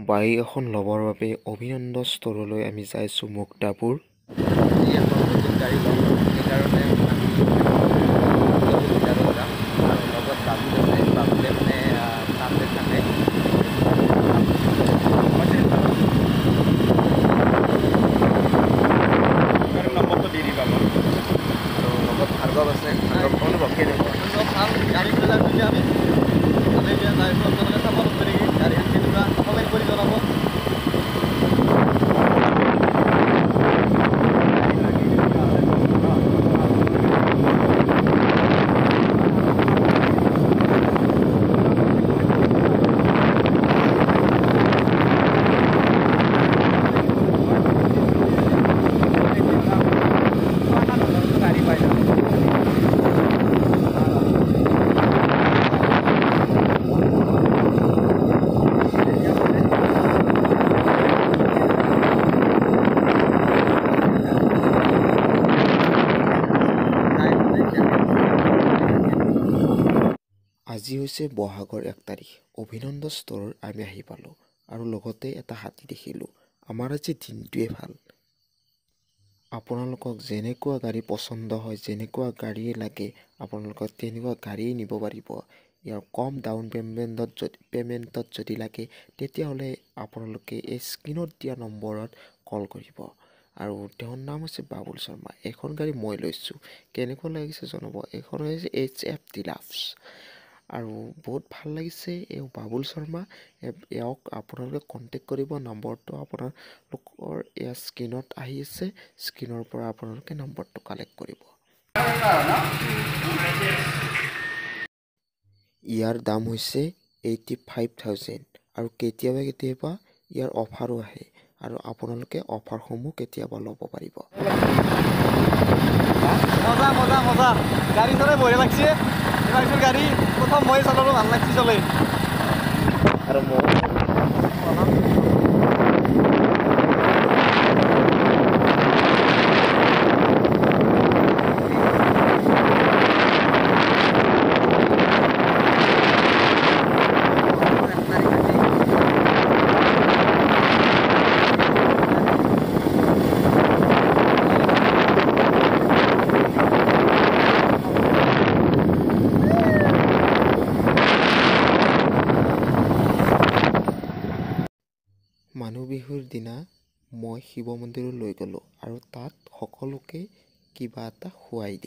Bike এখন ল'বৰ বাবে অভিনন্দন ষ্ট'ৰলৈ আমি যাইছোঁ মুক্তাপুৰ। এই এখন নতুন গাড়ী ল'ম, সেইকাৰণে ভিতৰত যাম আৰু লগত বাবুল আছে, বাবুলে মানে তাতে থাকে। নম্বৰটো দি দিবা মোক। আৰু লগত ভাৰ্গৱ আছে, ভাৰ্গৱ অনুভৱ কেনেকুৱা? ভাল গাড়ীবিলাক যদি আমি আপোনালোকে চাব লাগিব নেকি গাড়ীখন কেনেকুৱা কমেণ্ট কৰি জনাব। আজি হৈছে বহাগৰ 1 তাৰিখ। অভিনন্দন ষ্ট'ৰৰ আমি আহি পালোঁ আৰু লগতে এটা হাতী দেখিলোঁ। আমাৰ আজি দিনটোৱে ভাল। আপোনালোকক যেনেকুৱা গাড়ী পচন্দ হয়, যেনেকুৱা গাড়ী লাগে আপোনালোকক তেনেকুৱা গাড়ী নিব পাৰিব। ইয়াৰ কম ডাউন পে'মেণ্টত যদি লাগে তেতিয়াহ'লে আপোনালোকে এই স্ক্ৰীণত দিয়া নম্বৰত কল কৰিব। আৰু তেওঁৰ নাম হৈছে বাবুল শৰ্মা। এইখন গাড়ী মই লৈছোঁ, কেনেকুৱা লাগিছে জনাব। এইখন হৈছে HF ডিলাক্স আৰু বহুত ভাল লাগিছে। এই বাবুল শৰ্মা, এওঁক আপোনালোকে কণ্টেক্ট কৰিব। নম্বৰটো আপোনালোকৰ এয়া স্ক্ৰীণত আহি আছে, স্ক্ৰীণৰ পৰা আপোনালোকে নম্বৰটো কালেক্ট কৰিব। ইয়াৰ দাম হৈছে 85,000 আৰু কেতিয়াবা ইয়াৰ অফাৰো আহে আৰু আপোনালোকে অফাৰসমূহ কেতিয়াবা ল'ব পাৰিব। মজা মজা মজা, গাড়ী চলাই বঢ়িয়া লাগছে। এইখন গাড়ী প্ৰথম মই চলালোঁ, ভাল লাগছে চলাই। আৰু মানুহ বিহুৰ দিনা মই শিৱ মন্দিৰলৈ লৈ গ'লোঁ আৰু তাত সকলোকে কিবা এটা খুৱাই দিলোঁ।